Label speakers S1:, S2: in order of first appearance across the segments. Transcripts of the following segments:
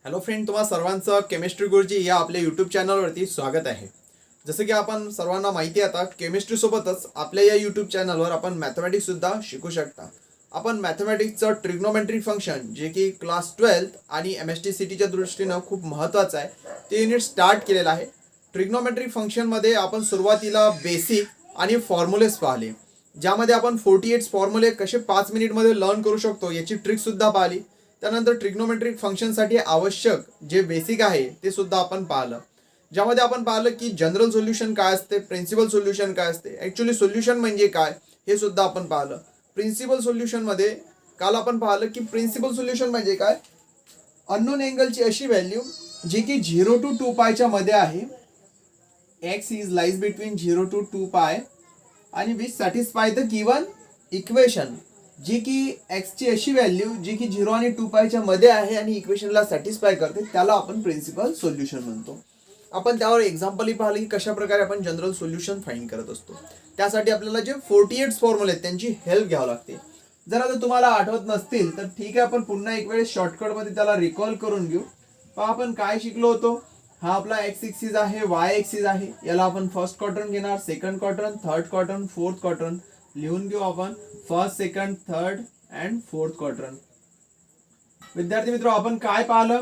S1: Hello friend, तुम्हा सर्वांचं chemistry गुरुजी या आपल्या यूट्यूब चॅनलवरती स्वागत आहे. जसं की आपण सर्वांना माहिती आहे, आता केमिस्ट्री सोबतच आपल्या या यूट्यूब चॅनलवर आपण मॅथमॅटिक्स सुद्धा शिकू शकता. आपण मॅथमॅटिक्सचं ट्रिग्नोमेट्रिक फंक्शन जे की क्लास 12 आणि MST-CTच्या दृष्टीनं खूप महत्त्वाचं आहे ते युनिट स्टार्ट केलेलं आहे. ट्रिग्नोमेट्रिक फंक्शनमध्ये आपण सुरुवातीला बेसिक आणि फॉर्म्युलेस पाहिले, ज्यामध्ये आपण 48 फॉर्म्युले कसे 5 मिनिटमध्ये लर्न करू शकतो याची ट्रिकसुद्धा पाहिली. त्यानंतर ट्रिग्नोमेट्रिक फंक्शनसाठी आवश्यक जे बेसिक आहे ते सुद्धा आपण पाहिलं, ज्यामध्ये आपण पाहिलं की जनरल सोल्युशन काय असते, प्रिन्सिपल सोल्युशन काय असते, ॲक्च्युली सोल्युशन म्हणजे काय हे सुद्धा आपण पाहिलं. प्रिन्सिपल सोल्युशनमध्ये काल आपण पाहिलं की प्रिन्सिपल सोल्युशन म्हणजे काय, अननोन अँगलची अशी व्हॅल्यू जी की 0 to 2 पायच्या मध्ये आहे, X is lies between 0 to 2 pi आणि which satisfy the given equation, जी की एक्सची अशी व्हॅल्यू जी की 0 आणि 2 पायच्या मध्ये आहे आणि इक्वेशनला सॅटिस्फाय करते, त्याला आपण प्रिन्सिपल सोल्युशन म्हणतो. आपण त्यावर एक्झाम्पलही पाहिलं की कशा प्रकारे आपण जनरल सोल्युशन फाइंड करत असतो. त्यासाठी आपल्याला जे 48 फॉर्म्युले आहेत त्यांची हेल्प घ्यावी लागते. जर आता तुम्हाला आठवत नसतील तर ठीक आहे, आपण पुन्हा एक वेळेस शॉर्टकटमध्ये त्याला रिकॉल करून घेऊ. पहा आपण काय शिकलो होतो. हा आपला एक्स एक्सिस आहे, वाय एक्सिस आहे. याला आपण फर्स्ट क्वाड्रंट घेणार, second quadrant, third quadrant, fourth quadrant लिहून घेऊ आपण. First, second, third and fourth quadrant. विद्यार्थी मित्र, आपण काय पाहिलं,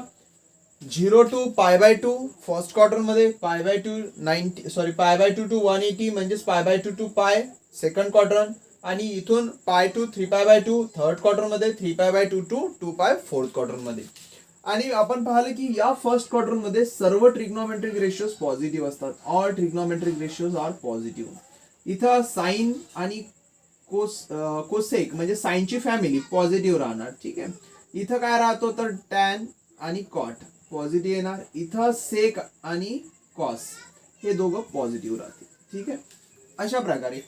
S1: 0 to π/2 फर्स्ट क्वाड्रंट मध्ये, π/2 π/2 to 180 म्हणजेच π/2 to π सेकंड क्वाड्रंट, आणि इथून π to 3π/2 थर्ड क्वाड्रंट मध्ये, 3π/2 to 2π फोर्थ क्वाड्रंट मध्ये. आणि आपण पाहिलं की या फर्स्ट क्वाड्रंट मध्ये सर्व ट्रिग्नोमेट्रिक रेशियोज पॉझिटिव्ह असतात. All trigonometric ratios are positive. इथं साइन आणि कोसेक म्हणजे साइनची फॅमिली पॉझिटिव्ह राहणार. ठीक आहे. इथं काय राहतो तर टॅन आणि कॉट पॉझिटिव्ह येणार. इथं सेक आणि कॉस हे दोघं पॉझिटिव्ह राहतील. ठीक आहे. अशा प्रकारे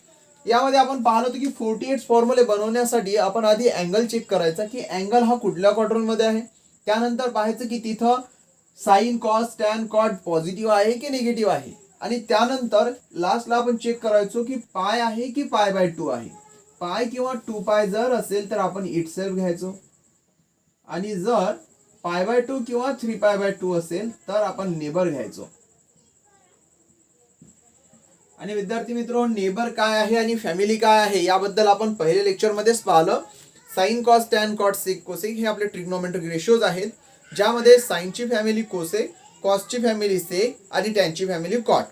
S1: यामध्ये आपण पाहिलं होतं की 48 फॉर्म्युले बनवण्यासाठी आपण आधी अँगल चेक करायचा की अँगल हा कुठल्या क्वाड्रंट मध्ये आहे. त्यानंतर पाहायचं की तिथं sine, cos, tan, cot positive आहे की निगेटिव्ह आहे. आणि त्यानंतर लास्टला आपण चेक करायचो की पाय आहे की π/2 आहे. पाय किंवा 2 पाय जर असेल तर आपण इटसेल्फ घ्यायचो, आणि जर π/2 किंवा 3π/2 असेल तर आपण नेबर घ्यायचो. आणि विद्यार्थी मित्र, नेबर काय आहे आणि फॅमिली काय आहे याबद्दल आपण पहिल्या लेक्चरमध्येच पाहिलं. साइन, कॉस, टॅन, कॉट, सेक, कोसेक हे आपले ट्रिग्नोमेट्रिक रेशियोज आहेत, ज्यामध्ये साइनची फॅमिली कोसेक, कॉसची फॅमिली सेक आणि टॅनची फॅमिली कॉट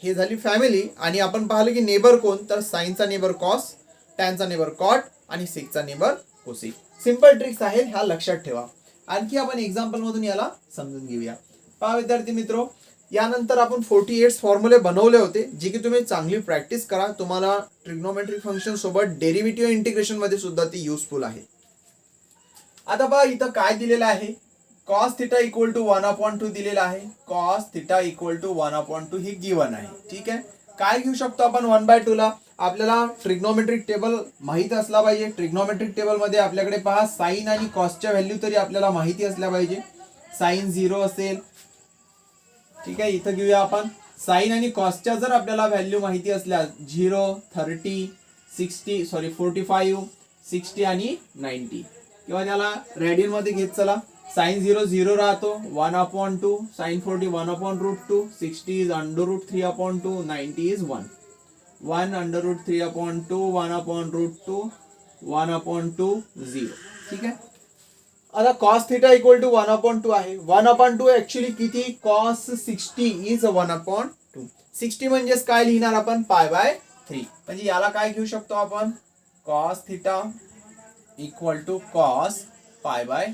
S1: हे झाली फॅमिली. आणि आपण पाहिलं की नेबर कोण, तर साइनचा नेबर कॉस, टॅनचा नेबर कॉट आणि सेकचा नेबर कोसेक. सिंपल ट्रिक्स आहेत, ह्या लक्षात ठेवा. आणखी आपण एक्झाम्पल मधून याला समजून घेऊया. पहा विद्यार्थी मित्र, यानंतर आपण 48 फॉर्म्युले बनवले होते, जे की तुम्ही चांगली प्रॅक्टिस करा. तुम्हाला ट्रिग्नोमेट्रिक फंक्शन सोबत डेरिव्हेटिव्ह इंटिग्रेशन मध्ये सुद्धा ते युजफुल आहे. आता पहा इथं काय दिलेलं आहे, cos θ इक्वल टू 1/2 दिलेला आहे. cos θ इक्वल टू 1/2 ही गिवन आहे. ठीक आहे. काय घेऊ शकतो आपण 1/2 ला, आपल्याला ट्रिग्नोमेट्रिक टेबल माहित असला पाहिजे. ट्रिग्नोमेट्रिक टेबल मध्ये आपल्याकडे पहा साइन आणि कॉसच्या व्हॅल्यू तरी आपल्याला माहिती असल्या पाहिजे. साइन 0 असेल. ठीक आहे. इथं घेऊया आपण साइन आणि कॉसच्या जर आपल्याला व्हॅल्यू माहिती असल्या 0, 30, 45, 60 आणि 90, किंवा त्याला रेडियन मध्ये घेत चला. साइन 0 0 राहतो, 1/2, साइन 40 1/√2, 60 इज √3/2, 90 इज 1 1√3/2, 1/√2, 1/2, 0. ठीक आहे. आता cos θ इक्वल टू 1/2 आहे. 1/2 ऍक्च्युली किती, cos 60 इज 1/2. 60 म्हणजेच काय लिहिणार आपण, π/3. म्हणजे याला काय घेऊ शकतो आपण, cos θ इक्वल टू cos π/3.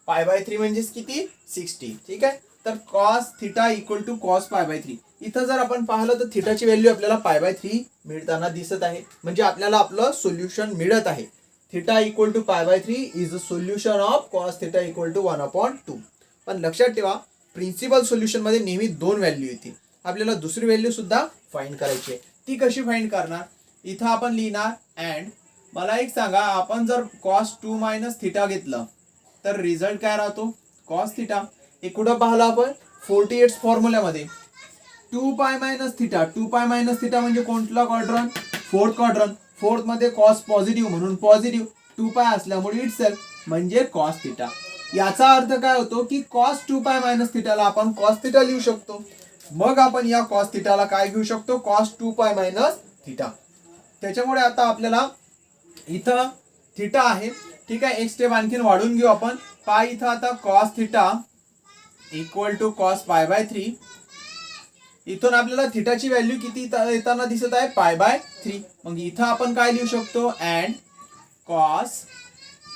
S1: π/3 म्हणजेच किती, 60. ठीक आहे. तर cos θ इक्वल टू cos π/3. इथं जर आपण पाहिलं तर थिटाची व्हॅल्यू आपल्याला π/3 मिळताना दिसत आहे, म्हणजे आपल्याला आपलं सोल्युशन मिळत आहे. θ equal to π/3 is a solution of cos θ equal to 1/2. पण लक्षात ठेवा, प्रिन्सिपल सोल्युशन मध्ये नेहमी 2 व्हॅल्यू येतील. आपल्याला दुसरी व्हॅल्यू सुद्धा फाइंड करायची आहे. ती कशी फाइंड करणार, इथं आपण लिहिणार अँड. मला एक सांगा, आपण जर cos 2 - θ घेतलं तर रिझल्ट काय राहतो, cos θ. हे कुठं पाहिलं आपण, 48 फॉर्म्युल्यामध्ये. 2π - θ, 2π - θ म्हणजे कोणता क्वाड्रंट, फोर्थ क्वाड्रंट. फोर्थ मध्ये कॉस पॉझिटिव्ह म्हणून पॉझिटिव्ह, 2π असल्यामुळे इटसेल्फ म्हणजे cos θ. याचा अर्थ काय होतो की कॉस 2π मायनस थिटाला आपण कॉस थिटा लिहू शकतो. मग आपण या कॉस थिटाला काय घेऊ शकतो, कॉस 2π मायनस थिटा. त्याच्यामुळे आता आपल्याला इथं थिटा आहे, ठीक आहे. एक स्टेप आणखीन वाढून घेऊ आपण. पाय इथं आता cos theta equal to cos pi by 3. इथून आपल्याला थिटाची व्हॅल्यू किती येताना दिसत आहे, पाय बाय 3. मग इथं आपण काय लिहू शकतो, and cos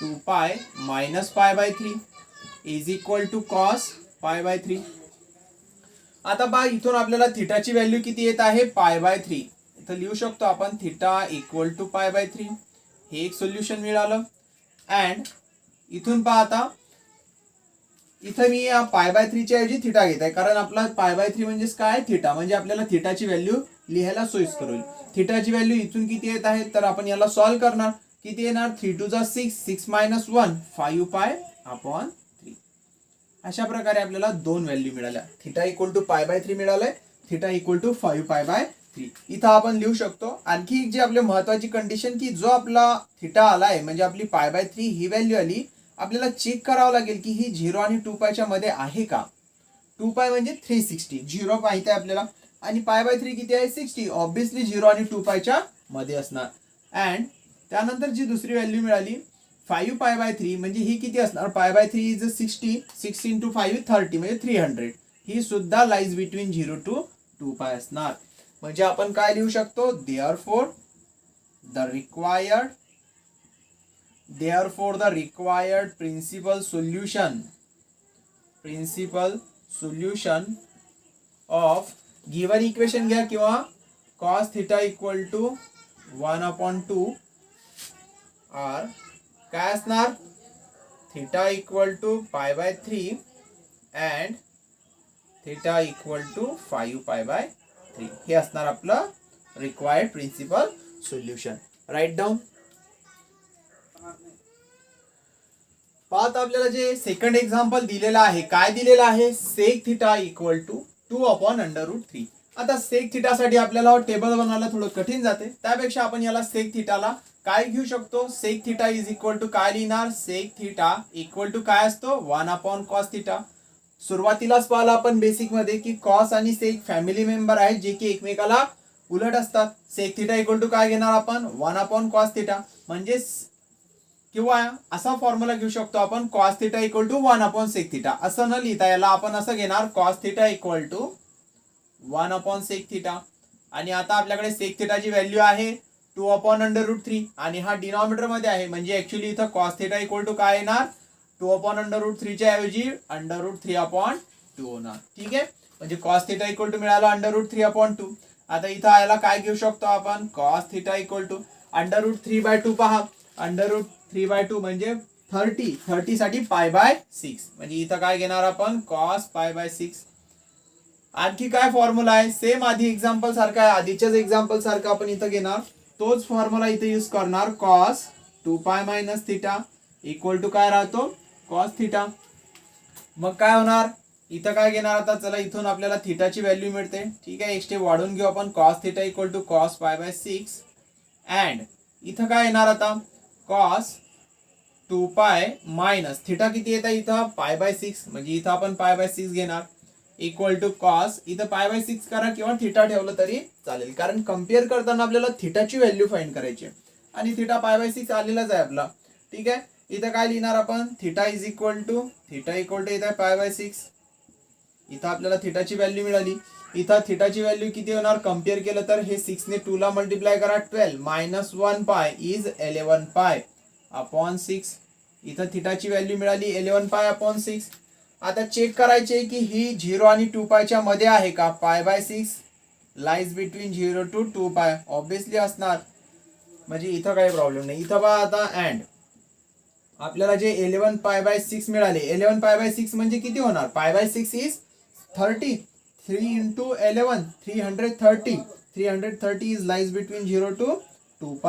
S1: 2π minus pi by 3 is equal to cos pi by 3. आता बा इथून आपल्याला थिटाची व्हॅल्यू किती येत आहे, पाय बाय 3. इथं लिहू शकतो आपण theta equal to pi by 3. हे एक सोल्युशन मिळालं. अँड इथून पहा आता इथं मी या पाय बाय 3 च्या ऐवजी थिटा घेत आहे, कारण आपला पाय बाय 3 म्हणजेच काय, थिटा. म्हणजे आपल्याला थिटाची व्हॅल्यू लिहायला सोयीस्कर होईल. थिटाची व्हॅल्यू इथून किती येत आहे, तर आपण याला सॉल्व्ह करणार. किती येणार, 3 2 जा 6, 6 मायनस 1 5π अपॉन 3. अशा प्रकारे आपल्याला दोन व्हॅल्यू मिळाल्या. Theta equal to pi by 3 मिळालंय, थिटा इक्वल टू 5π बाय 3. इथं आपण लिहू शकतो. आणखी एक जी आपली महत्वाची कंडिशन, की जो आपला थिटा आलाय म्हणजे आपली पाय बाय 3 ही व्हॅल्यू आली, आपल्याला चेक करावं लागेल की ही 0 आणि 2π च्या मध्ये आहे का. 2π म्हणजे 360, 0 माहिती आहे आपल्याला, आणि पाय बाय 3 किती आहे, 60. ऑब्विसली 0 आणि 2π च्या मध्ये असणार. अँड त्यानंतर जी दुसरी व्हॅल्यू मिळाली 5π बाय 3, म्हणजे ही किती असणार, पाय बाय 3 इज 60, 6 इंटू 5 30, म्हणजे 300. ही सुद्धा लाईज बिटवीन 0 टू 2π असणार. म्हणजे आपण काय लिहू शकतो, therefore the required principal solution of given equation घ्या किंवा cos theta equal to 1/2 or काय असणार, theta equal to pi by 3 and theta equal to 5π by 3. हे असणार आपलं required principal solution. Write down. पाहत आपल्याला जे सेकंड एक्झाम्पल दिलेलं आहे, काय दिलेलं आहे, सेक थिटा इक्वल टू 2/√3. आता सेक थिटा साठी आपल्याला टेबल बनवायला थोडं कठीण जाते, त्यापेक्षा आपण याला सेक थिटाला काय घेऊ शकतो, sec theta is equal to काय लिहिणार, सेक थिटा इक्वल टू काय असतो, 1/cos थिटा. सुरुवातीलाच पाहिलं आपण बेसिक मध्ये की कॉस आणि सेक फॅमिली मेंबर आहेत जे की एकमेकाला उलट असतात. सेक थिटा इक्वल टू काय घेणार आपण, 1/cos थिटा. म्हणजे किंवा असा फॉर्म्युला घेऊ शकतो आपण, cos theta equal to 1/sec theta. असं न लिहिता याला आपण असं घेणार, cos theta equal to 1/sec theta. आणि आता आपल्याकडे सेक थिटाची व्हॅल्यू आहे 2/√3 आणि हा डिनॉमिनेटर मध्ये आहे, म्हणजे ऍक्च्युली इथं cos थिटा इक्वल टू काय येणार, 2/√3 च्या ऐवजी √3/2 होणार. ठीक आहे, म्हणजे cos थिटा इक्वल टू मिळाला √3/2. आता इथं याला काय घेऊ शकतो आपण, cos थिटा इक्वल टू √3/2. पहा √3/2 म्हणजे 30 साठी पाय बाय 6, म्हणजे इथं काय घेणार आपण, cos पाय बाय 6. आणखी काय फॉर्म्युला आहे, सेम आधी एक्झाम्पल सारखा आहे, आधीच्याच एक्झाम्पल सारखा आपण इथं घेणार, तोच फॉर्म्युला इथे यूज करणार. cos 2π minus theta equal to काय राहतो, cos थिटा. मग काय होणार, इथं काय घेणार आता, चला इथून आपल्याला थिटाची व्हॅल्यू मिळते. ठीक आहे, एक स्टेप वाढून घेऊ आपण, cos theta equal to cos pi by 6. And इथं काय येणार आता, cos 2π मायनस थिटा किती येत आहे इथं, पाय बाय 6, म्हणजे इथं आपण पाय बाय 6 घेणार इक्वल टू cos, इथं पाय बाय 6 करा किंवा थिटा ठेवलं तरी चालेल, कारण कम्पेअर करताना आपल्याला थिटाची व्हॅल्यू फाइंड करायची आहे आणि थिटा पाय बाय 6 आलेलाच आहे आपला. ठीक आहे, इथं काय लिहिणार आपण, थिटा इक्वल टू येत आहे पाय बाय 6. इथं आपल्याला थिटाची व्हॅल्यू मिळाली. इथं थिटाची व्हॅल्यू किती होणार, कम्पेअर केलं तर हे 6 ने 2 ला मल्टिप्लाय करा, 12 मायनस 1π इज 11π अपॉन 6. इथं थिटाची व्हॅल्यू मिळाली 11π अपॉन 6. आता चेक करायचे की ही 0 आणि 2π च्या मध्ये आहे का, pi by 6 lies between 0 to 2π, obviously असणार, म्हणजे इथं काही प्रॉब्लेम नाही. इथं बघा आता, अँड आपल्याला जे 11π बाय 6 मिळाले, 11π बाय 6 म्हणजे किती होणार, pi by 6 is 30, 3 into 11 330, 330 is lies between 0 to 2π,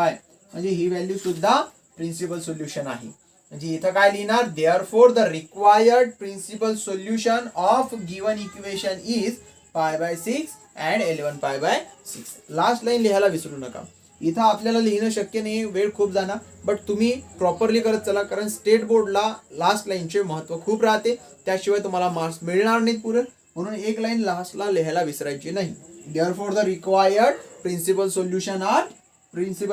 S1: म्हणजे ही व्हॅल्यू सुद्धा प्रिन्सिपल सोल्युशन आहे. म्हणजे इथं काय लिहिणार, therefore the required principal solution of given equation is pi by 6 and 11π by 6. Last line लिहायला विसरू नका. इथं आपल्याला लिहिणं शक्य नाही, वेळ खूप जाणार, बट तुम्ही प्रॉपरली करत चला, कारण स्टेट बोर्डला लास्ट लाईनचे महत्त्व खूप राहते, त्याशिवाय तुम्हाला मार्क्स मिळणार नाहीत पुरे, म्हणून एक लाईन लास्टला लिहायला विसरायची नाही. Therefore the required principal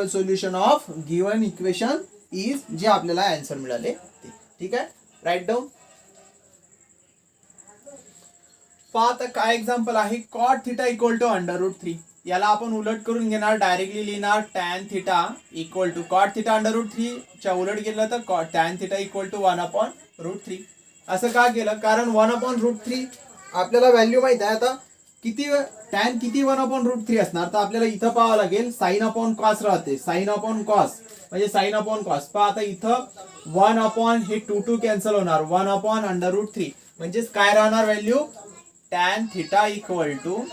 S1: solution of given equation is जे आपल्याला आन्सर मिळाले ते. ठीक आहे, राईट डाऊन. पहा आता काय एक्झाम्पल आहे. Cot theta equal to √3. याला आपण उलट करून घेणार, डायरेक्टली लिहिणार tan theta equal to cot theta √3 च्या उलट केलं तर टॅन थिटा इक्वल टू 1/√3. असं का केलं, कारण 1/√3 आपल्याला व्हॅल्यू माहित आहे. आता किती टॅन किती 1/√3 असणार, तर आपल्याला इथं पाहावं लागेल. साइन अपॉन कॉस राहते, साइन अपॉन कॉस म्हणजे साइन अपॉन कॉस. पहा आता इथं 1 हे 2 कॅन्सल होणार, 1/√3 म्हणजेच काय राहणार value, tan theta equal to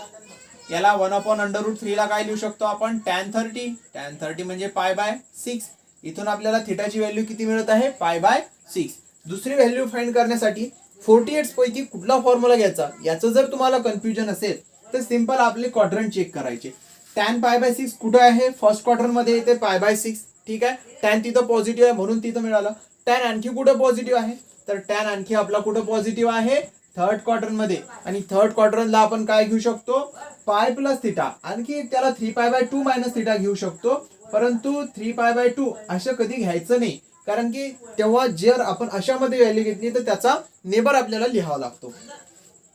S1: याला 1/√3 ला काय लिहू शकतो आपण, टॅन 30. टॅन 30 म्हणजे π/6. इथून आपल्याला थिटाची व्हॅल्यू किती मिळत आहे, π/6. दुसरी व्हॅल्यू फाइंड करण्यासाठी 48 पैकी कुठला फॉर्म्युला घ्यायचा, याचं जर तुम्हाला कन्फ्युजन असेल तर सिंपल आपले क्वाड्रंट चेक करायचे. टॅन π/6 कुठे आहे, फर्स्ट क्वाड्रंट मध्ये येते π/6. ठीक आहे, टॅन तिथं पॉझिटिव्ह आहे म्हणून तिथं मिळालं. टॅन आणखी कुठं पॉझिटिव्ह आहे, तर टॅन आणखी आपला कुठं पॉझिटिव्ह आहे, थर्ड क्वाड्रंट मध्ये. आणि थर्ड क्वाड्रंटला आपण काय घेऊ शकतो, पाय प्लस थिटा. आणखी त्याला 3π/2 मायनस थिटा घेऊ शकतो, परंतु 3π/2 असं कधी घ्यायचं नाही, कारण की तेव्हा जर आपण अशामध्ये व्हॅल्यू घेतली तर त्याचा नेबर आपल्याला लिहावा लागतो.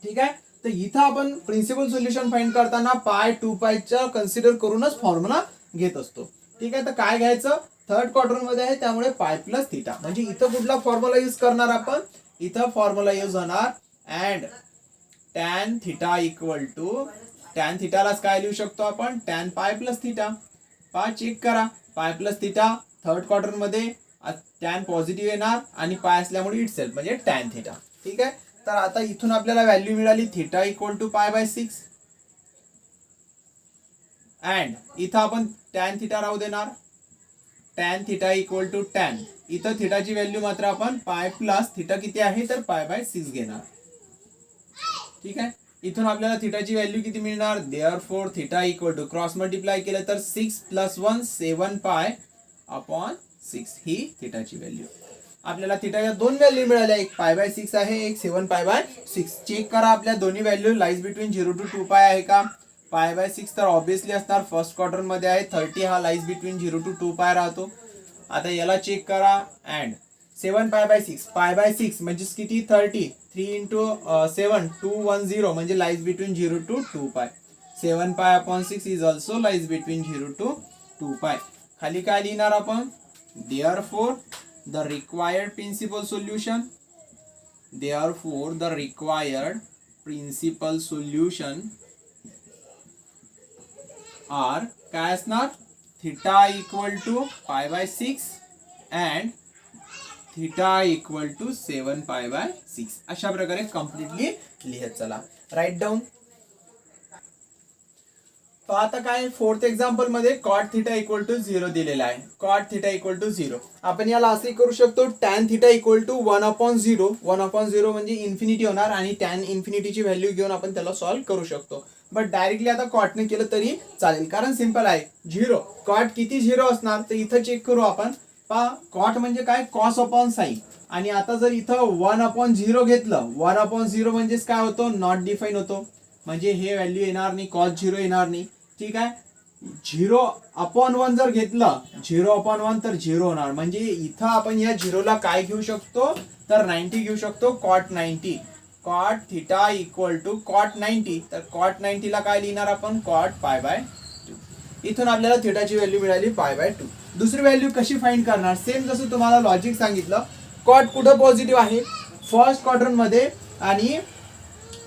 S1: ठीक आहे, तर इथं आपण प्रिन्सिपल सोल्युशन फाइंड करताना π/2π चा कन्सिडर करूनच फॉर्म्युला घेत असतो. ठीक आहे, तर काय घ्यायचं, थर्ड क्वाड्रंट मध्ये आहे त्यामुळे पाय प्लस थिटा. म्हणजे इथं कुठला फॉर्म्युला यूज करणार आपण, इथं फॉर्म्युला यूज होणार and tan theta equal to, tan थिटालाच काय लिहू शकतो आपण, टॅन पाय प्लस थिटा. पा चेक करा, पाय प्लस थिटा थर्ड क्वाड्रंट मध्ये टॅन पॉझिटिव्ह येणार आणि पाय असल्यामुळे इटसेल्फ म्हणजे टॅन थिटा. ठीक आहे, तर आता इथून आपल्याला व्हॅल्यू मिळाली थिटा इक्वल टू π/6 अँड इथं आपण टॅन थिटा राहू देणार, tan theta equal to tan. इथं थिटाची व्हॅल्यू मात्र आपण पाय प्लस थिटा किती आहे तर π/6 घेणार. ठीक आहे, इथून आपल्याला थिटाची व्हॅल्यू किती मिळणार, therefore theta equal to cross multiply केलं तर 6 + 1 7π/6 ही थिटाची व्हॅल्यू. आपल्याला थिटाच्या दोन व्हॅल्यू मिळाल्या, एक π/6 आहे, एक 7π/6. चेक करा आपल्या दोन्ही व्हॅल्यू लाईज बिटवीन 0 to 2π आहे का. π/6 तर ऑब्विसली असणार, फर्स्ट क्वाड्रंट मध्ये आहे. 30 हा लाईज बिटवीन 0 to 2π राहतो. आता याला चेक करा अँड 7π/6, π/6 म्हणजे किती 30, 3 × 7 210 म्हणजे lies between 0 to 2π. 7π/6 is also lies between 0 to 2π. खाली काय लिहिणार आपण, therefore the required principal solution, therefore the required principal solution are काय असणार, theta equal to π/6 and theta equal to 7π/6. अशा प्रकारे कम्प्लिटली लिहत चला. Write down. आता काय फोर्थ एक्झाम्पल मध्ये कॉट थिटा इक्वल टू 0 दिलेला आहे. कॉट थिटा इक्वल टू 0 आपण याला असे करू शकतो, टॅन थिटा इक्वल टू 1/0. 1/0 म्हणजे इन्फिनिटी होणार आणि टॅन इन्फिनिटीची व्हॅल्यू घेऊन आपण त्याला सॉल्व्ह करू शकतो. बट डायरेक्टली आता कॉटने केलं तरी चालेल, कारण सिंपल आहे. 0 कॉट किती 0 असणार, तर इथं चेक करू आपण. पहा कॉट म्हणजे काय, कॉस अपॉन साइन. आणि आता जर इथं 1/0 घेतलं, 1/0 म्हणजेच काय होतो, नॉट डिफाईन होतो, म्हणजे हे व्हॅल्यू येणार नाही, कॉस 0 येणार नाही. ठीक आहे, 0/1 जर घेतलं, 0/1 तर 0 होणार. म्हणजे इथं आपण या 0 ला काय घेऊ शकतो, तर 90 घेऊ शकतो, cot 90. Cot theta equal to cot 90, तर कॉट 90 ला काय लिहिणार आपण, कॉट π/2. इथून आपल्याला थिटाची व्हॅल्यू मिळाली π/2. दुसरी व्हॅल्यू कशी फाइंड करणार, सेम जसं तुम्हाला लॉजिक सांगितलं. कॉट कुठं पॉझिटिव्ह आहे, फर्स्ट क्वाड्रंट मध्ये आणि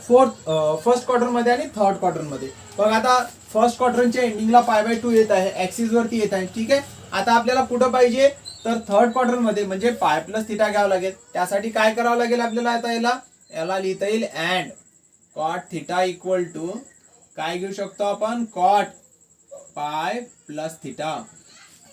S1: फर्स्ट क्वाड्रंट मध्ये आणि थर्ड क्वाड्रंट मध्ये. बघ आता फर्स्ट क्वाड्रंटच्या एंडिंगला π/2 येत आहे, ऍक्सिस वरती येत आहे. ठीक आहे, आता आपल्याला कुठं पाहिजे, तर थर्ड क्वाड्रंट मध्ये, म्हणजे पाय प्लस थिटा घ्यावं लागेल. त्यासाठी काय करावं लागेल आपल्याला, आता याला लिहिता येईल and cot theta equal to काय घेऊ शकतो आपण, cot pi plus theta.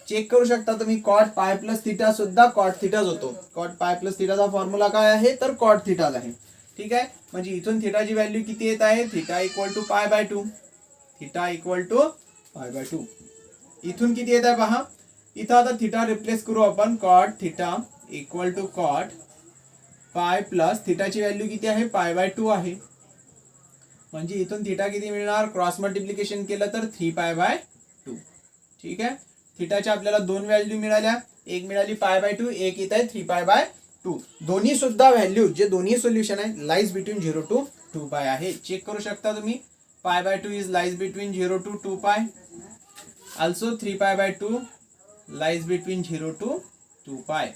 S1: Check करू शकता तुम्ही, कॉट पाय प्लस थिटा सुद्धा कॉट थिटाच होतो. कॉट पाय प्लस थिटाचा फॉर्म्युला काय आहे, तर कॉट थिटाच आहे. ठीक आहे, म्हणजे इथून थिटाची व्हॅल्यू किती येत आहे, theta equal to π/2. Theta equal to π/2. इथून किती येत आहे पहा, इथं आता थिटा रिप्लेस करू आपण, cot theta equal to cot pi plus थिटाची व्हॅल्यू किती आहे, π/2 आहे. म्हणजे इथून थिटा किती मिळणार, क्रॉस मल्टिप्लिकेशन केलं तर 3π/2. ठीक आहे. थिटाच्या आपल्याला दोन व्हॅल्यू मिळाल्या, एक मिळाली π/2, एक इथं आहे 3π/2. दोन्ही सुद्धा व्हॅल्यू जे दोन्ही सोल्युशन आहे लाईज बिटवीन 0 to 2π आहे. चेक करू शकता तुम्ही, π/2 is lies between 0 to 2π. Also 3π/2 lies between 0 to 2π.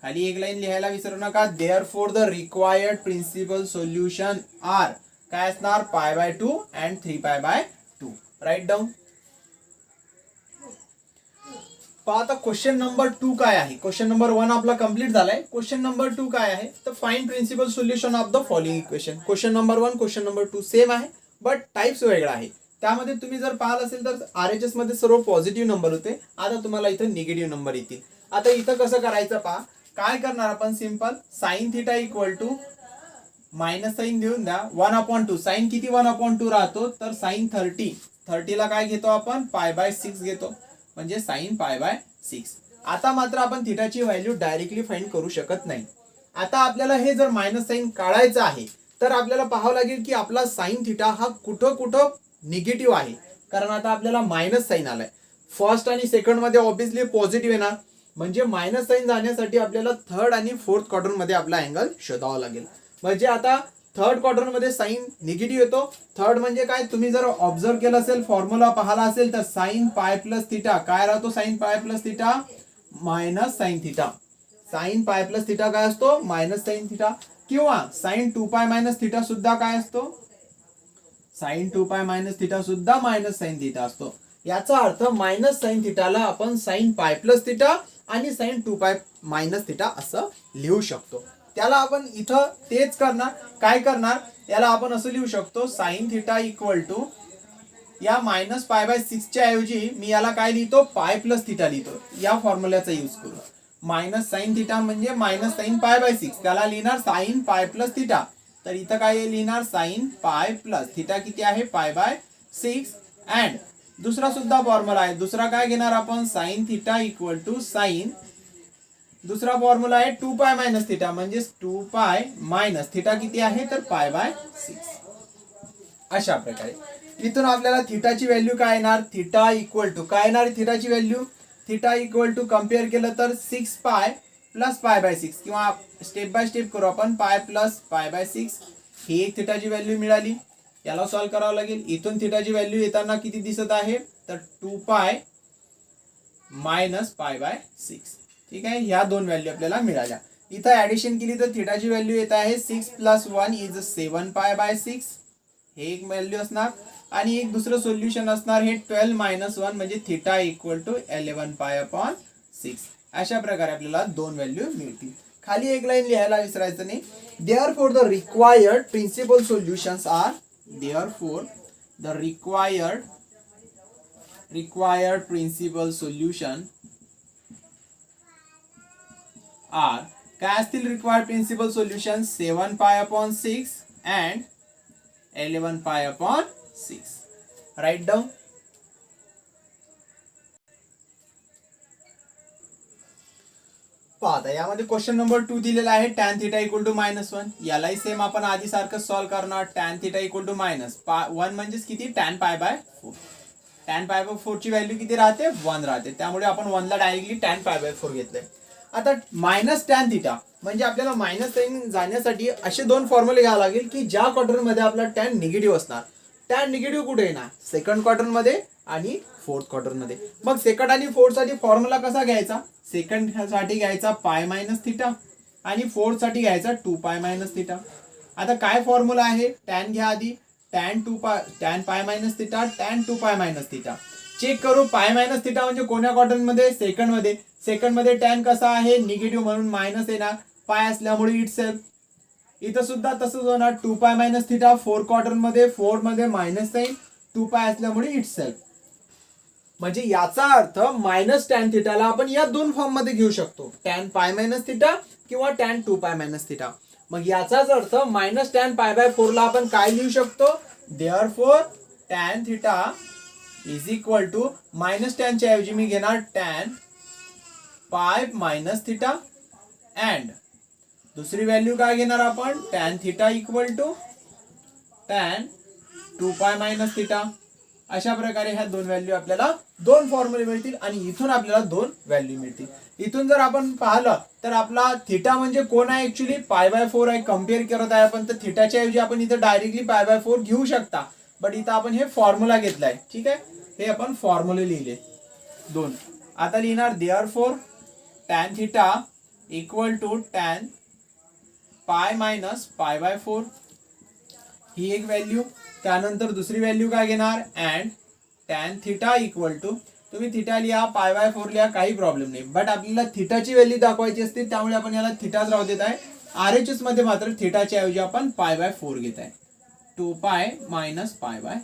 S1: खाली एक लाईन लिहायला विसरू नका. Therefore the required principal solution are काय असणार, π/2 अँड 3π/2. Right down. पहा आता क्वेश्चन नंबर 2 काय आहे. क्वेश्चन नंबर 1 आपला कंप्लीट झालाय. क्वेश्चन नंबर 2 काय आहे, तर find principal solution of the following equation. Question number 1 question number 2 same आहे, बट टाइप्स वेगळा आहे. त्यामध्ये तुम्ही जर पाहिलं असेल तर RHS मध्ये सर्व पॉझिटिव्ह नंबर होते, आता तुम्हाला इथं निगेटिव्ह नंबर येतील. आता इथं कसं करायचं पहा, काय करणार आपण, simple sine theta equal to minus sine देऊन द्या 1/2. साइन किती 1/2 राहतो, तर साइन 30 ला काय घेतो आपण, π/6 घेतो, म्हणजे साइन π/6. आता मात्र आपण थिटाची व्हॅल्यू डायरेक्टली फाइंड करू शकत नाही. आता आपल्याला हे जर मायनस साइन काढायचं आहे तर आपल्याला पाहावं लागेल की आपला साइन थिटा हा कुठं कुठं निगेटिव्ह आहे, कारण आता आपल्याला मायनस साइन आलाय. फर्स्ट आणि सेकंड मध्ये ऑब्विसली पॉझिटिव्ह येणार, म्हणजे मायनस साइन जाण्यासाठी आपल्याला थर्ड आणि फोर्थ क्वाड्रंट मध्ये आपला अँगल शोधावा लागेल. म्हणजे आता थर्ड क्वाड्रंट मध्ये साइन निगेटिव्ह येतो. थर्ड म्हणजे काय, तुम्ही जर ऑब्झर्व केलं असेल, फॉर्म्युला पाहिला असेल तर साइन पाय प्लस थिटा काय राहतो, sine pi plus theta minus sine theta. Sine pi plus theta काय असतो, मायनस साइन थिटा. किंवा साइन 2π मायनस थिटा सुद्धा काय असतो, साइन 2π मायनस थिटा सुद्धा मायनस साइन थिटा असतो. याचा अर्थ मायनस साइन थिटाला आपण साइन पाय प्लस थिटा आणि साइन 2π मायनस थिटा असं लिहू शकतो. त्याला आपण इथं तेच करणार, काय करणार, याला आपण असं लिहू शकतो, साइन थिटा इक्वल टू या मायनस π/6 च्या ऐवजी मी याला काय लिहितो, पाय प्लस थिटा लिहितो. या फॉर्म्युल्याचा यूज करू. मायनस साइन थिटा म्हणजे मायनस साइन π/6, त्याला लिहिणार साइन पाय प्लस थिटा. तर इथं काय लिहिणार, साइन पाय प्लस थिटा किती आहे, π/6. अँड दुसरा सुद्धा फॉर्म्युला आहे. दुसरा काय घेणार आपण, sine theta equal to sine, दुसरा फॉर्म्युला आहे 2π मायनस थिटा, म्हणजे 2π मायनस थिटा किती आहे, तर π/6. अशा प्रकारे इथून आपल्याला थिटाची व्हॅल्यू काय येणार, थिटा इक्वल टू काय येणार, थिटाची value, theta equal to compare केलं तर 6π प्लस π/6, किंवा स्टेप बाय स्टेप करू आपण, π प्लस π/6. ही एक थिटाची व्हॅल्यू मिळाली. याला सॉल्व करावं लागेल. इथून थिटाची व्हॅल्यू येताना किती दिसत आहे, तर 2π मायनस π/6. ठीक आहे. ह्या दोन व्हॅल्यू आपल्याला मिळाल्या. इथं ऍडिशन केली तर थिटाची व्हॅल्यू येत आहे 6 + 1 इज 7π/6. हे एक व्हॅल्यू असणार. आणि एक दुसरं सोल्युशन असणार हे 12 - 1 म्हणजे थिटा इक्वल टू 11π/6. अशा प्रकारे आपल्याला दोन व्हॅल्यू मिळतील. खाली एक लाईन लिहायला विसरायचं नाही. Therefore the required principal solutions are, therefore the required principal solution are, काय असतील required principal solution, 7π/6 and 11π/6. Right down. पाहता यामध्ये क्वेश्चन नंबर 2 दिलेला आहे, tan थिटा इक्वल टू -1. यालाही सेम आपण आधी सारखं सॉल्व करणार. tan थिटा इक्वल टू -1 म्हणजेच किती, tan π/4. tan π/4 ची व्हॅल्यू किती राहते, 1 राहते. त्यामुळे आपण 1 ला डायरेक्टली tan π/4 घेतलंय. आता मायनस tan थिटा म्हणजे आपल्याला मायनस साइन जाण्यासाठी असे दोन फॉर्म्युले घ्यावे लागेल की ज्या क्वाड्रंट मध्ये आपला tan निगेटिव्ह असणार. tan निगेटिव्ह कुठे येणार, सेकंड क्वाड्रंट मध्ये आणि फोर्थ क्वाड्रंट मध्ये. मग सेकंड आणि फोर्थ साठी फॉर्म्युला कसा घ्यायचा, सेकंड साठी घ्यायचा पाय मायनस थिटा आणि फोर्थ साठी घ्यायचा 2π मायनस थिटा. आता काय फॉर्म्युला आहे, tan घ्या आधी, tan pi minus theta, tan 2π minus theta. Check करू, पाय मायनस थिटा म्हणजे कोण्या क्वाड्रंट मध्ये, सेकंड मध्ये. सेकंड मध्ये tan कसा आहे, निगेटिव्ह म्हणून मायनस येणार, पाय असल्यामुळे इटसेल्फ. इथं सुद्धा तसंच होणार, 2π मायनस थिटा फोर्थ क्वाड्रंट मध्ये, फोर मध्ये मायनस साइन, 2π असल्यामुळे इटसेल्फ. म्हणजे याचा अर्थ मायनस tan थिटाला आपण या दोन फॉर्म मध्ये घेऊ शकतो, tan पाय मायनस थिटा किंवा tan 2π मायनस थिटा. मग याचाच अर्थ मायनस tan π/4 ला आपण काय लिहू शकतो, therefore tan theta is equal to minus टॅनच्या ऐवजी मी घेणार tan pi minus theta and दुसरी व्हॅल्यू काय घेणार आपण tan theta equal to tan 2 pi minus theta. अशा प्रकारे ह्या दोन व्हॅल्यू आपल्याला दोन फॉर्म्युले मिळतील आणि इथून आपल्याला दोन व्हॅल्यू मिळतील. इथून जर आपण पाहिलं तर आपला थिटा म्हणजे कोण आहे ऍक्च्युली π/4 आहे. कम्पेअर करत आहे आपण तर थिटाच्या ऐवजी आपण इथं डायरेक्टली π/4 घेऊ शकता. बट इथं आपण हे फॉर्म्युला घेतलाय. ठीक आहे, हे आपण फॉर्म्युले लिहिले दोन. आता लिहिणार therefore tan theta equal to tan pi minus π/4 ही एक व्हॅल्यू. त्यानंतर दुसरी व्हॅल्यू काय घेणार and tan theta equal to तुम्ही थिटा लिहा π/4 लिहा काही प्रॉब्लेम नाही. बट आपल्याला थिटाची व्हॅल्यू दाखवायची असते त्यामुळे आपण याला थिटाच राहू देत आहे. RHS मध्ये मात्र थिटाच्या ऐवजी आपण π/4 घेत आहे 2 पाय मायनस π/4.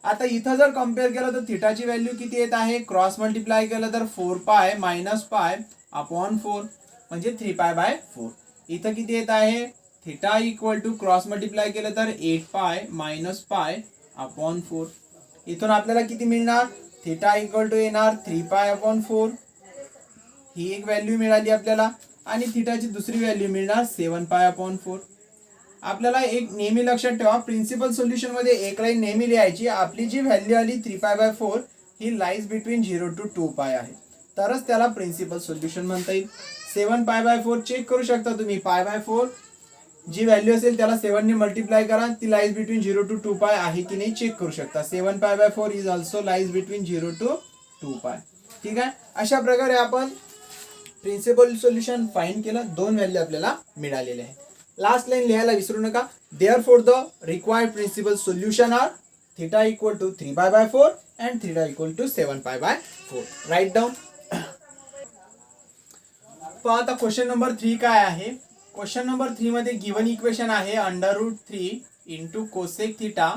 S1: आता इथं जर कम्पेअर केलं तर थिटाची व्हॅल्यू किती येत आहे क्रॉस मल्टिप्लाय केलं तर 4 पाय मायनस पाय अपॉन 4 म्हणजे 3π/4. इथं किती येत आहे theta equal to cross multiply केलं तर 8 पाय मायनस पाय अपॉन 4. इथून आपल्याला किती मिळणार थिटा इक्वल टू येणार 3 पाय अपॉन 4 ही एक व्हॅल्यू मिळाली आपल्याला. आणि थिटाची दुसरी व्हॅल्यू मिळणार 7 पाय अपॉन 4. आपल्याला एक नेहमी लक्षात ठेवा प्रिन्सिपल सोल्युशन मध्ये एक लाईन नेहमी लिहायची. आपली जी व्हॅल्यू आली 3π/4 ही लाईज बिटवीन 0 to 2 पाय आहे तरच त्याला प्रिन्सिपल सोल्युशन म्हणता येईल. 7π/4 चेक करू शकता तुम्ही. π/4 जी व्हॅल्यू असेल त्याला 7 ने मल्टिप्लाय करा ती लाईज बिटवीन 0 to 2 पाय आहे की नाही चेक करू शकता. 7π/4 is also lies between 0 to 2 पाय. ठीक आहे, अशा प्रकारे आपण प्रिन्सिपल सोल्युशन फाइंड केलं. दोन व्हॅल्यू आपल्याला मिळालेले आहेत. लास्ट लाईन लिहायला विसरू नका. Therefore the required principal solution are theta equal to 3π/4 and theta equal to 7π/4. Right down. आता क्वेश्चन नंबर 3 काय आहे. क्वेश्चन नंबर 3 मध्ये गिवन इक्वेशन आहे √3 into cosec theta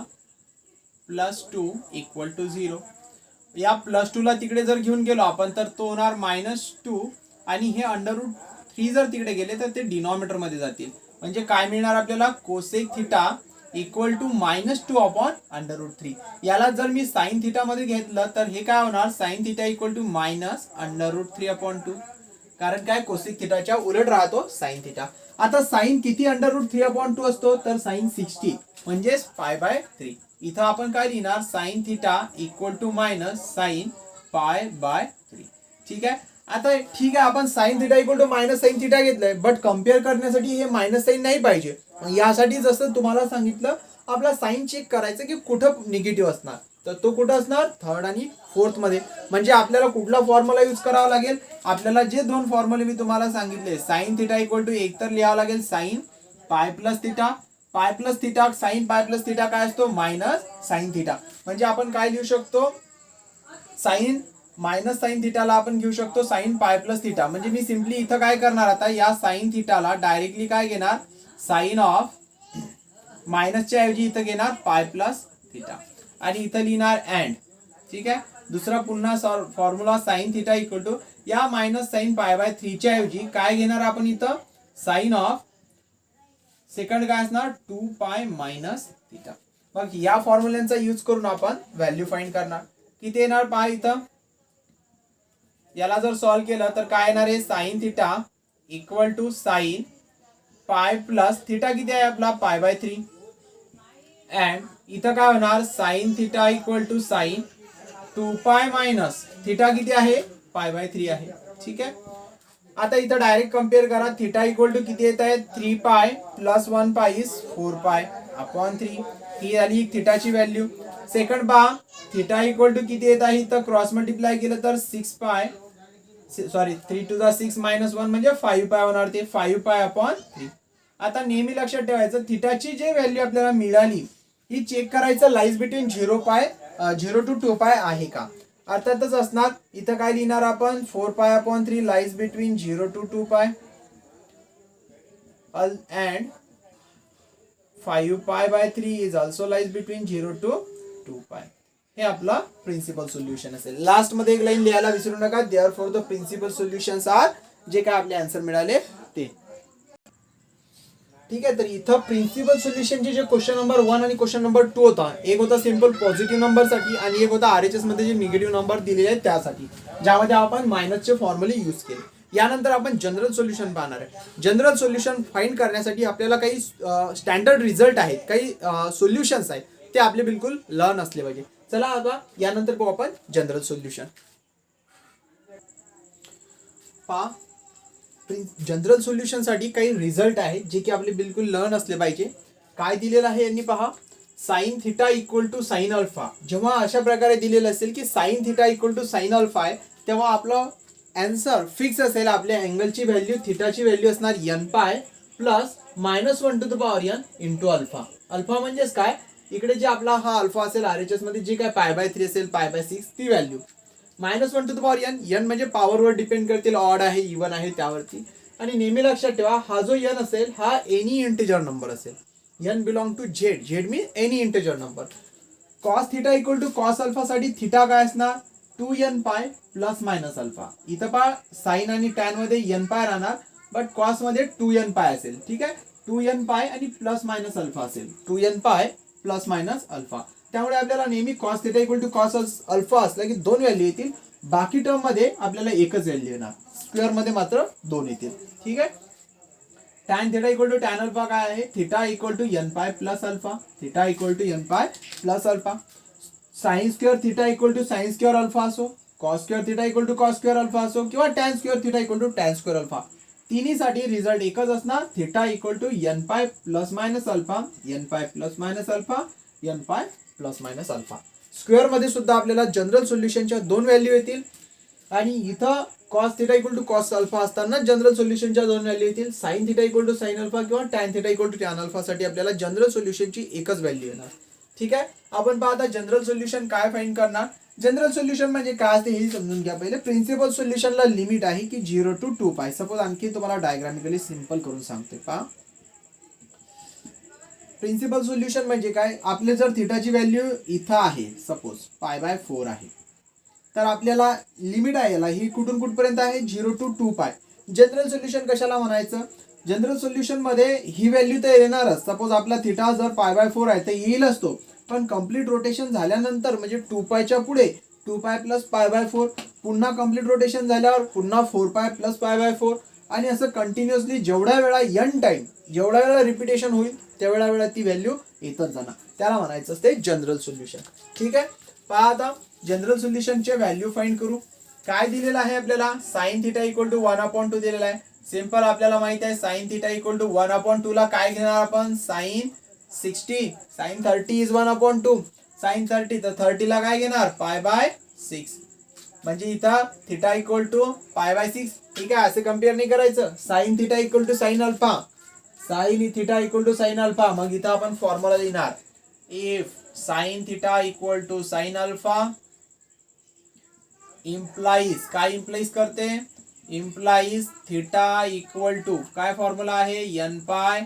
S1: plus 2 equal to 0. या +2 ला तिकडे जर घेऊन गेलो आपण तर तो होणार -2 आणि हे √3 जर तिकडे गेले तर ते डिनॉमिनेटर मध्ये जातील. म्हणजे काय मिळणार आपल्याला cosec theta equal to -2 upon √3. याला जर मी साइन थिटा मध्ये घेतलं तर हे काय होणार sine theta equal to -√3 upon 2. कारण काय कोसेक थिटाच्या उलट राहतो साइन थिटा. आता साइन किती √3 अपॉन 2 असतो तर साइन 60 म्हणजे π/3. इथं आपण काय लिहिणार sine theta equal to minus sine π/3. ठीक आहे. आता ठीक आहे आपण sine theta equal to minus sine theta घेतलंय बट कम्पेअर करण्यासाठी हे मायनस साइन नाही पाहिजे. यासाठी जसं तुम्हाला सांगितलं आपला साइन चेक करायचं की कुठं निगेटिव्ह असणार तर तो कुठं असणार थर्ड आणि फोर्थ मध्ये. म्हणजे आपल्याला कुठला फॉर्म्युला यूज करावा लागेल आपल्याला जे दोन फॉर्म्युले मी तुम्हाला सांगितले साइन थिटा इक्वल टू एक तर लिहावं लागेल साइन पाय प्लस थिटा. पाय plus theta sine pi plus theta काय असतो मायनस साइन थिटा. म्हणजे आपण काय लिहू शकतो साइन मायनस साइन थिटाला आपण घेऊ शकतो साइन पाय प्लस थिटा. म्हणजे मी सिम्पली इथं काय करणार आता या साइन थिटाला डायरेक्टली काय घेणार साइन ऑफ मायनसच्या ऐवजी इथं घेणार पाय प्लस थिटा आणि इथं लिहिणार अँड. ठीक आहे. दुसरा पुन्हा formula sine theta equal to या मायनस साइन π/3 च्या ऐवजी काय घेणार आपण इथं साइन ऑफ सेकंड काय असणार 2 पाय मायनस थिटा. मग या फॉर्म्युल्यांचा यूज करून आपण व्हॅल्यू फाइंड करणार. किती येणार पहा इथं याला जर सॉल्व केलं तर काय येणार आहे sine theta equal to sine pi plus theta किती आहे आपला π/3 अँड इथं काय होणार sine theta equal to sine 2 pi minus theta किती आहे π/3 आहे. ठीक आहे. आता इथं डायरेक्ट कम्पेअर करा थिटा इक्वल टू किती येत आहे 3 पाय प्लस 1 पाय इज 4 पाय अपॉन 3 ही आली थिटाची व्हॅल्यू. सेकंड पहा थिटा इक्वल टू किती येत आहे इथं क्रॉस मल्टिप्लाय केलं तर 6 पाय सॉरी 3 to the 6 - 1 म्हणजे 5 पाय होणार ते 5 पाय अपॉन 3. आता नेहमी लक्षात ठेवायचं थिटाची जे व्हॅल्यू आपल्याला मिळाली ही चेक करायचं लाईज बिटवीन 0 to 2 पाय आहे का. अर्थातच असणार. इथं काय लिहिणार आपण 4 pi upon 3 lies between 0 to 2 pi and 5 पाय/3 is also lies between 0 to 2 पाय. हे आपला प्रिन्सिपल सोल्युशन असेल. लास्ट मध्ये एक लाईन लिहायला विसरू नका therefore the principal solutions are जे काय आपले आन्सर मिळाले ते. ठीक आहे. तर इथं प्रिन्सिपल सोल्युशनचे जे क्वेश्चन नंबर 1 आणि क्वेश्चन नंबर 2 होता, एक होता सिंपल पॉझिटिव्ह नंबरसाठी आणि एक होता RHS मध्ये जे निगेटिव्ह नंबर दिलेले आहेत त्यासाठी, ज्यामध्ये आपण मायनसचे फॉर्म्युले यूज केले. यानंतर आपण जनरल सोल्युशन पाहणार आहे. जनरल सोल्युशन फाइंड करण्यासाठी आपल्याला काही स्टँडर्ड रिझल्ट आहेत, काही सोल्युशन्स आहेत, ते आपले बिलकुल लर्न असले पाहिजे. चला आता यानंतर पाहू आपण जनरल सोल्युशन. पहा, जनरल सोल्युशन साठी काही रिझल्ट आहेत जे की आपले बिलकुल लर्न असले पाहिजे. काय दिलेलं आहे यांनी पहा, sine theta equal to sine alpha. जेव्हा अशा प्रकारे दिलेलं असेल की sine theta equal to sine alpha आहे, तेव्हा आपलं आन्सर फिक्स असेल. आपल्या अँगलची व्हॅल्यू थिटाची व्हॅल्यू असणार n pi plus -1 to the power n into alpha. Alpha म्हणजेच काय, इकडे जे आपला हा अल्फा असेल RHS मध्ये जे काय π/3 असेल π/6 ती value, -1 to the power n म्हणजे पॉवरवर डिपेंड करतील, ऑड आहे इवन आहे त्यावरती. आणि नेहमी लक्षात ठेवा, हा जो n असेल हा एनी इंटिजर नंबर असेल. n belong to Z, Z mean any integer number. Cos theta equal to cos alpha साठी थिटा काय असणार, 2n पाय प्लस मायनस अल्फा. इथं पहा साइन आणि टॅन मध्ये n पाय राहणार, बट कॉस मध्ये 2n पाय असेल. ठीक आहे, 2n पाय आणि प्लस मायनस अल्फा असेल, 2n पाय प्लस मायनस अल्फा. त्यामुळे आपल्याला नेहमी cos theta equal to cos alpha असला की 2 व्हॅल्यू येतील, बाकी टर्म मध्ये आपल्याला एकच व्हॅल्यू येणार, स्क्वेअर मध्ये मात्र 2 येतील. ठीक आहे. Tan theta equal to tan alpha काय आहे, theta equal to n pi plus alpha, theta equal to n pi plus alpha. Sine square theta equal to sine square alpha असो, cos square theta equal to cos square alpha असो, किंवा tan square theta equal to tan square alpha, तिन्हीसाठी result एकच असणार, theta equal to n pi plus minus alpha, n pi plus minus alpha, n pi plus minus alpha. Square मध्ये सुद्धा आपल्याला general सोल्युशनच्या 2 value येतील, आणि इथं cos theta equal to cos alpha असताना जनरल सोल्युशनच्या 2 व्हॅल्यू येतील. Sine theta equal to sine alpha किंवा tan theta equal to tan alpha साठी आपल्याला जनरल सोल्युशनची एकच व्हॅल्यू येणार. ठीक आहे. आपण पाहता जनरल सोल्युशन काय फाइंड करणार. जनरल सोल्युशन म्हणजे काय असते हे समजून घ्या पहिले. प्रिन्सिपल सोल्युशनला लिमिट आहे की 0 टू 2 पाय. सपोज आणखी तुम्हाला डायग्रामिकली सिंपल करून सांगते. पहा, प्रिन्सिपल सोल्युशन म्हणजे काय, आपले जर थिटाची व्हॅल्यू इथं आहे, सपोज π/4 आहे, तर आपल्याला लिमिट आहे याला, ही कुठून कुठपर्यंत आहे, 0 टू 2 पाय. जनरल सोल्युशन कशाला म्हणायचं, जनरल सोल्युशन मध्ये ही व्हॅल्यू तर येणारच. सपोज आपला थिटा जर π/4 आहे तर येईलच तो, पण कम्प्लीट रोटेशन झाल्यानंतर म्हणजे 2 पायच्या पुढे 2 पाय प्लस π/4, पुन्हा कम्प्लीट रोटेशन झाल्यावर पुन्हा 4 पाय प्लस π/4, आणि असं कंटिन्युअसली जेवढ्या वेळा n टाइम, जेवढ्या वेळा रिपिटेशन होईल तेवढ्या वेळा ती व्हॅल्यू येतच जाणार, त्याला म्हणायचं असते जनरल सोल्युशन. ठीक आहे. पहा आता जनरल सोल्युशनचे व्हॅल्यू फाइंड करू. काय दिलेलं आहे आपल्याला, साइन थिटा इक्वल टू 1/2 दिलेला आहे. सिंपल आपल्याला माहित आहे साइन थिटा इक्वल टू 1/2 ला काय घेणार आपण, साइन 60, साइन 30 इज 1/2, साइन 30 तर 30 ला काय घेणार, π/6, म्हणजे इथं थिटा इक्वल टू π/6. ठीक आहे, असे कम्पेअर नाही करायचं. Sine theta equal to sine alpha, sine theta equal to sine alpha, मग इथं आपण फॉर्म्युला लिहिणार, if sine theta equal to sine alpha implies, काय इम्प्लाइज करते, इम्प्लाइज थिटा इक्वल टू काय फॉर्म्युला आहे, n pi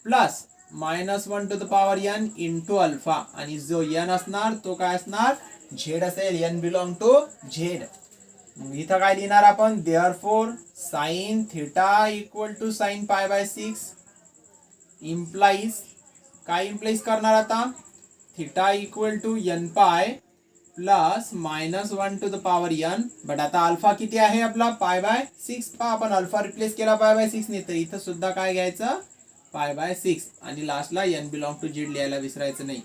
S1: plus -1 to the power n into alpha, आणि जो n असणार तो काय असणार, झेड असेल, n बिलॉंग टू झेड. इथं काय लिहिणार आपण, therefore sine theta equal to sine π/6 implies, काय इम्प्लाइज करणार आता, theta equal to n pi plus -1 to the power n, but आता अल्फा किती आहे आपला, π/6. आपण अल्फा रिप्लेस केला π/6 ने, तर इथं सुद्धा काय घ्यायचं, π/6, आणि लास्टला n बिलॉंग टू झेड लिहायला विसरायचं नाही.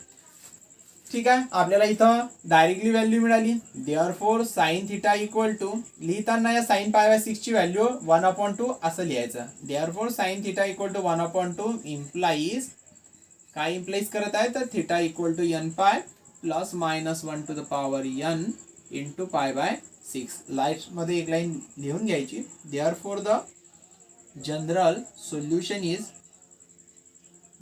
S1: ठीक आहे, आपल्याला इथं डायरेक्टली व्हॅल्यू मिळाली. Therefore sine theta equal to, लिहिताना या साइन π/6 ची व्हॅल्यू 1/2 असं लिहायचं. Therefore sine theta equal to 1/2 implies, काय इम्प्लाइज करत आहे, तर theta equal to n pi plus -1 to the power n into π/6. Last मध्ये एक लाईन लिहून घ्यायची. Therefore the general solution is,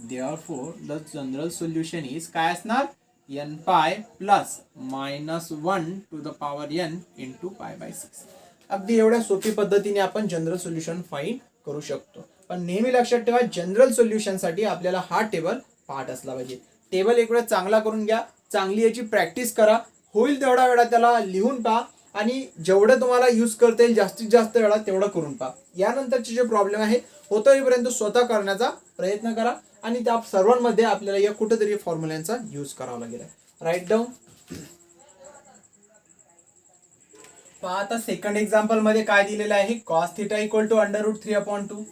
S1: therefore the general solution is काय असणार, n pi plus -1 to the power n into π/6. अगदी एवढ्या सोपी पद्धतीने आपण जनरल सोल्युशन फाइंड करू शकतो. पण नेहमी लक्षात ठेवा, जनरल सोल्युशन साठी आपल्याला हा टेबल पाठ असला पाहिजे. टेबल एक वेळा चांगला करून घ्या, चांगली याची प्रॅक्टिस करा, होईल तेवढा वेळा त्याला लिहून पहा, आणि जेवढं तुम्हाला यूज करता येईल जास्तीत जास्त वेळा तेवढं करून पहा. यानंतरचे जे प्रॉब्लेम आहे होतोपर्यंत स्वतः करण्याचा प्रयत्न करा आणि त्या सर्वांमध्ये आपल्याला या कुठेतरी फॉर्म्युल्यांचा यूज करावा लागेल. Write down. पहा आता सेकंड एक्झाम्पल मध्ये काय दिलेलं आहे, कॉस थिटा इक्वल टू √3/2.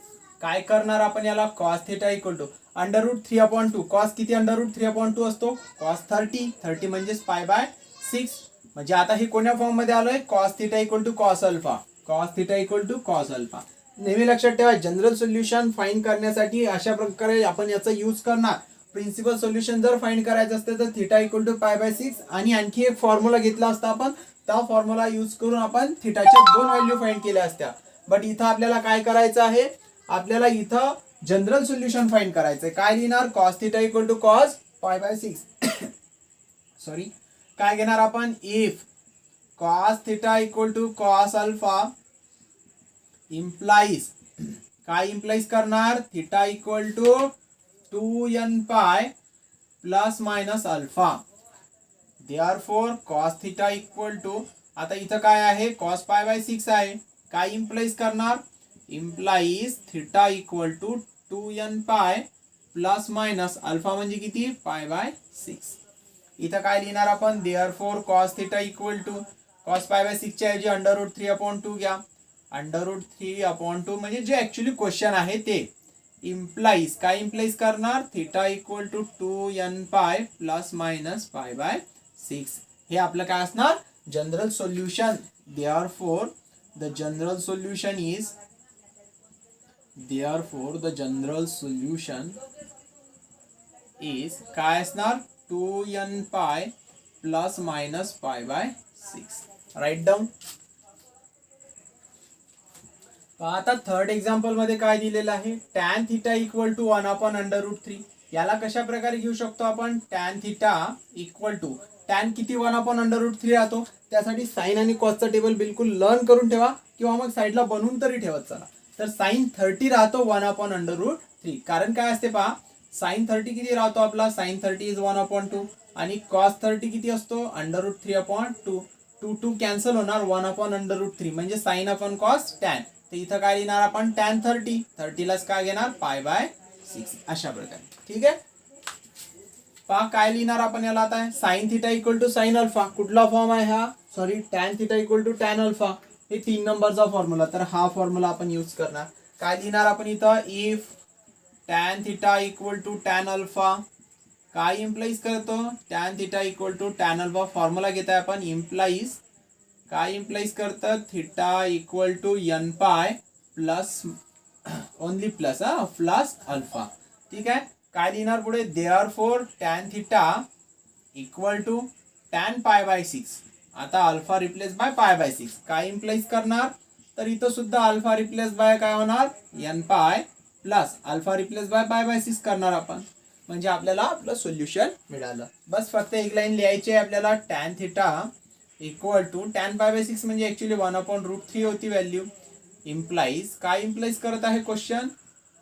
S1: काय करणार आपण याला, cos theta equal to √3/2. Cos किती √3/2 असतो, कॉस 30 म्हणजे π/6. म्हणजे आता हे कोण्या फॉर्म मध्ये आलोय, cos theta equal to cos alpha. Cos theta equal to cos alpha. नेहमी लक्षात ठेवा, जनरल सोल्युशन फाइंड करण्यासाठी अशा प्रकारे आपण याचा यूज करणार. प्रिन्सिपल सोल्युशन जर फाइंड करायचं असतं तर थिटा इक्वल टू π/6 आणि आणखी एक फॉर्म्युला घेतला असता आपण. त्या फॉर्म्युला यूज करून आपण थिटाच्या 2 व्हॅल्यू फाइंड केल्या असत्या. बट इथं आपल्याला काय करायचं आहे, आपल्याला इथं जनरल सोल्युशन फाइंड करायचंय. काय लिहिणार, cos theta equal to cos π/6 sorry. काय घेणार आपण, if cos theta equal to cos alpha implies, काय इम्प्लाइज करणार, theta equal to 2nπ plus minus alpha. Therefore cos theta equal to, आता इथं काय आहे, कॉस π/6 आहे. काय इम्प्लाइज करणार, implies theta equal to 2nπ plus minus alpha म्हणजे किती, π/6. इथं काय लिहिणार आपण, therefore cos theta equal to cos π/6 च्या ऐवजी √3/2 घ्या. √3/2 म्हणजे जे ऍक्च्युली क्वेश्चन आहे ते. इम्प्लाइज, काय इम्प्लाइज करणार, theta equal to 2nπ plus minus π/6. हे आपलं काय असणार, general solution. Therefore the general solution is, therefore the general solution is काय असणार, 2nπ plus minus π/6. Right down. आता थर्ड एक्झाम्पल मध्ये काय दिलेलं आहे, टॅन थिटा इक्वल टू 1/√3. याला कशा प्रकारे घेऊ शकतो आपण, tan theta equal to, tan किती 1/√3 राहतो. त्यासाठी साइन आणि कॉसचा टेबल बिलकुल लर्न करून ठेवा किंवा मग साईडला बनवून तरी ठेवत चला. तर साइन 30 राहतो 1/√3. कारण काय असते पहा, साइन 30 किती राहतो आपला, साइन 30 इज 1/2 आणि कॉस 30 किती असतो, √3/2. 2 कॅन्सल होणार, 1/√3 म्हणजे साइन अपॉन कॉस टॅन. तर इथं काय लिहिणार आपण, टॅन 30 लाच काय घेणार, π/6. अशा प्रकारे. ठीक आहे. पहा काय लिहिणार आपण याला, आता sine theta equal to sine alpha. कुठला फॉर्म आहे हा, sorry, tan theta equal to tan alpha. हे 3 नंबरचा फॉर्म्युला. तर हा फॉर्म्युला आपण यूज करणार. काय लिहिणार आपण इथं, if tan theta equal to tan alpha, काय इम्प्लाइज करतो, tan theta equal to tan alpha. Formula घेत आहे आपण, इम्प्लाइज, काय इम्प्लाइज करतं, theta equal to nπ plus only plus plus alpha. ठीक आहे. काय लिहिणार पुढे, therefore tan theta equal to tan π/6. आता अल्फा रिप्लेस बाय π/6. काय इम्प्लाइज करणार, तर इथं सुद्धा अल्फा रिप्लेस बाय काय होणार, nπ plus alpha replace bye π/6 करणार आपण. म्हणजे आपल्याला आपलं सोल्युशन मिळालं. बस फक्त एक लाईन लिहायची आहे आपल्याला, tan theta equal to tan π/6 म्हणजे ऍक्च्युली 1/√3 होती व्हॅल्यू. इम्प्लाइज, काय इम्प्लाइज करत आहे क्वेश्चन,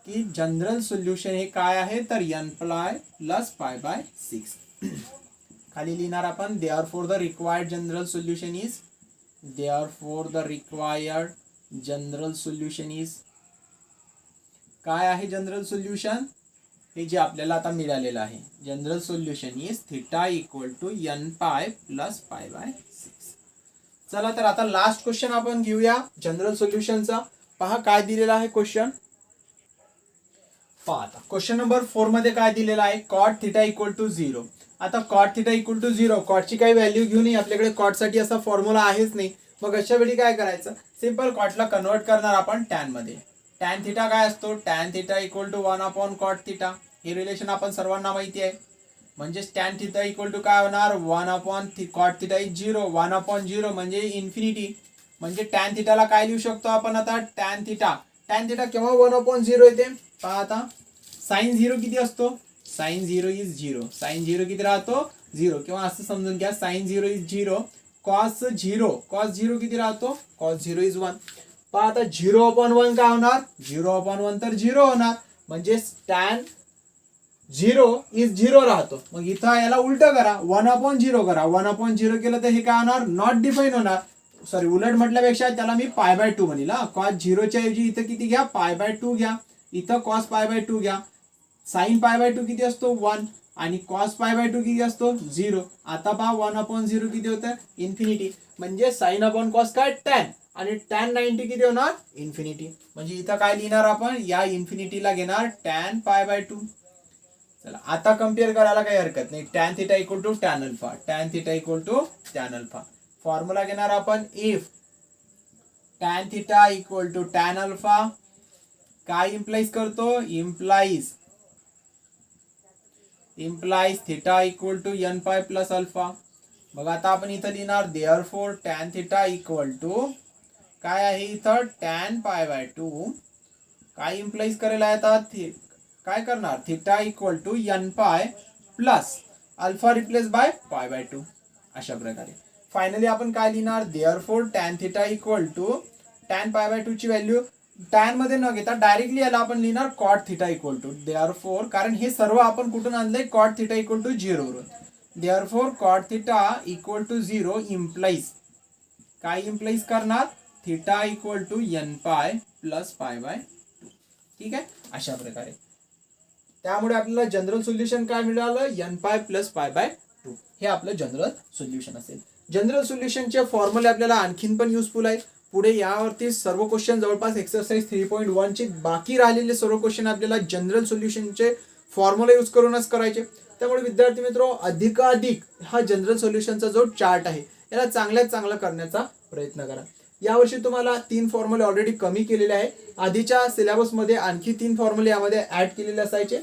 S1: की जनरल सोल्युशन हे काय आहे, तर nπ प्लस π/6. खाली लिहिणार आपण, therefore the required general solution is, therefore the required general solution is, काय आहे जनरल सोल्युशन, हे जे आपल्याला आता मिळालेलं आहे. General solution is theta equal to nπ plus π/6. चला तर आता लास्ट क्वेश्चन आपण घेऊया जनरल सोल्युशनचा. पहा काय दिलेला आहे क्वेश्चन. पहा आता क्वेश्चन नंबर 4 मध्ये काय दिलेला आहे, कॉट थिटा इक्वल टू 0. आता कॉट थिटा इक्वल टू 0, कॉटची काही व्हॅल्यू घेऊ नये, आपल्याकडे कॉटसाठी असा फॉर्म्युला आहेच नाही. मग अशा वेळी काय करायचं, सिंपल कॉटला कन्वर्ट करणार आपण टॅन मध्ये. टॅन थिटा काय असतो, tan theta equal to 1/cot theta. हे रिलेशन आपण सर्वांना माहिती आहे. म्हणजे टॅन थिटा इक्वल टू काय होणार, 1/cot थिटा इज 0. 1/0 म्हणजे इन्फिनिटी. म्हणजे टॅन थिटाला काय लिहू शकतो आपण आता, टॅन थिटा केव्हा 1/0 येते. पहा आता साइन 0 किती असतो, साइन 0 इज 0. साइन 0 किती राहतो, 0. किंवा असं समजून घ्या, साइन 0 इज 0. कॉस 0 किती राहतो, कॉस 0 इज 1. पहा आता 0/1 काय होणार, 0/1 तर 0 होणार. म्हणजे टॅन 0 इज 0 राहतो. मग इथं याला उलट करा, 1/0 करा. 1/0 केलं तर हे काय होणार, नॉट डिफाईन होणार. सॉरी, उलट म्हटल्यापेक्षा त्याला मी π/2 म्हणेल. कॉस 0 च्या ऐवजी इथं किती घ्या, π/2 घ्या. इथं कॉस पाय बाय 2 घ्या, साइन पाय बाय 2 किती असतो 1 आणि कॉस पाय बाय 2 किती असतो 0. आता पहा 1/0 किती होतं इन्फिनिटी, म्हणजे साइन अपॉन कॉस काय tan आणि tan 90 किती होणार इन्फिनिटी. म्हणजे इथं काय लिहिणार आपण, या इन्फिनिटीला घेणार tan पाय बाय 2. चला आता कम्पेअर करायला काही हरकत नाही. tan theta equal to tan alpha, tan theta equal to tan alpha. Formula घेणार आपण, if tan theta equal to tan alpha काय इम्प्लाइज करतो, implies theta equal to n pi plus alpha. मग आता आपण इथं लिहिणार therefore tan theta equal to काय आहे इथं tan पाय बाय 2 काय इम्प्लाइज करेल आहे आता काय करणार theta equal to n pi plus alpha replace by pi by 2. अशा प्रकारे फायनली आपण काय लिहिणार therefore tan theta equal to tan pi by 2 ची व्हॅल्यू tan मध्ये न घेता डायरेक्टली याला आपण लिहिणार cot theta equal to therefore, कारण हे सर्व आपण कुठून आणलंय cot थिटा इक्वल टू 0 वरून. Therefore cot theta equal to 0 implies काय इम्प्लाइज करणार theta equal to n pi plus pi by 2. ठीक आहे, अशा प्रकारे. त्यामुळे आपल्याला जनरल सोल्युशन काय मिळालं n pi plus pi by 2. हे आपलं जनरल सोल्युशन असेल. जनरल सोल्युशनचे फॉर्म्युले आपल्याला आणखीन पण युजफुल आहेत. पुढे यावरती सर्व क्वेश्चन जवळपास एक्सरसाइज 3.1 चे बाकी राहिलेले सर्व क्वेश्चन आपल्याला जनरल सोल्युशनचे फॉर्म्युला यूज करूनच करायचे. त्यामुळे विद्यार्थी मित्र अधिकाधिक हा जनरल सोल्युशनचा जो चार्ट आहे याला चांगल्यात चांगला करण्याचा प्रयत्न करा. यावर्षी तुम्हाला 3 फॉर्म्युले ऑलरेडी कमी केलेले आहे. आधीच्या सिलेबसमध्ये आणखी 3 फॉर्म्युले यामध्ये ऍड केलेले असायचे,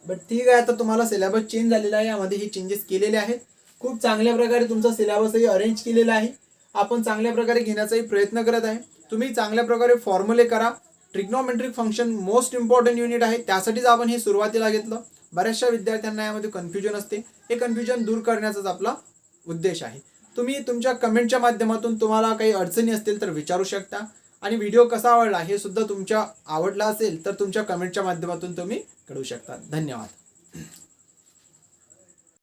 S1: बट ठीक आहे आता तुम्हाला सिलेबस चेंज झालेला आहे, यामध्ये हे चेंजेस केलेले आहेत. खूप चांगल्या प्रकारे तुमचा सिलेबसही अरेंज केलेला आहे. आपण चांगल्या प्रकारे घेण्याचाही प्रयत्न करत आहे. तुम्ही चांगल्या प्रकारे फॉर्म्युले करा. Trigonometric function most important unit आहे, त्यासाठीच आपण हे सुरुवातीला घेतलं. बऱ्याचशा विद्यार्थ्यांना यामध्ये कन्फ्युजन असते, हे कन्फ्युजन दूर करण्याचाच आपला उद्देश आहे. तुम्ही तुमच्या कमेंटच्या माध्यमातून तुम्हाला काही अडचणी असतील तर विचारू शकता, आणि व्हिडिओ कसा आवडला हे सुद्धा तुमच्या आवडला असेल तर तुमच्या कमेंटच्या माध्यमातून तुम्ही कळवू शकता. धन्यवाद.